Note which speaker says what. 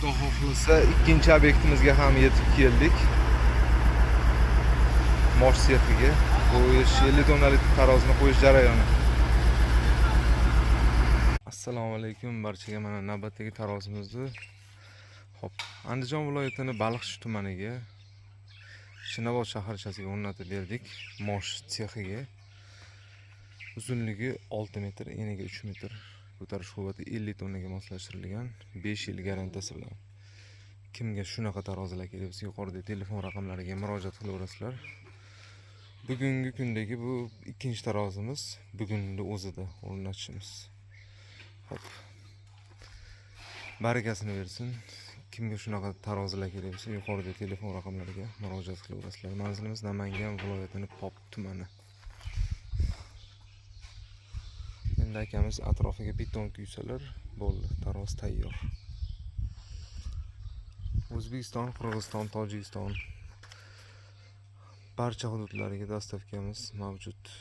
Speaker 1: Xudo xohlasa ikkinchi obyektimizga ham yetib keldik. Mosh sexiga qo'yish 50 tonnalik tarozini qo'yish jarayoni. Assalomu alaykum barchaga. Mana navbatdagi tarozimizni Andijon viloyatining Baliqchi tumaniga Chinobod shaharchasiga o'rnatib berdik. Mosh sexiga uzunligi 6 metr, eniga 3 metr, ko'tarish quvvati 50 tonnaga moslashtirilgan 5 yil garantiyasi bilan. Kimga shunaqa tarozilar kerak bo'lsa, yuqorida telefon raqamlariga murojaat qilaverasizlar. Bugungi kundagi bu ikkinchi tarozimiz, bugunning o'zida o'rnatishimiz. Hop. Barakasini bersin. Kimga shunaqa tarozilar kerak bo'lsa, yuqorida telefon raqamlariga murojaat qilaverasizlar. Manzilimiz Namangan viloyatining Pop tumani. Endi akamiz atrofiga beton quysalar, bo'ldi, taroz tayyor. O'zbekiston, Qirg'iziston, Tojikiston barcha hududlariga dastavkamiz mavjud.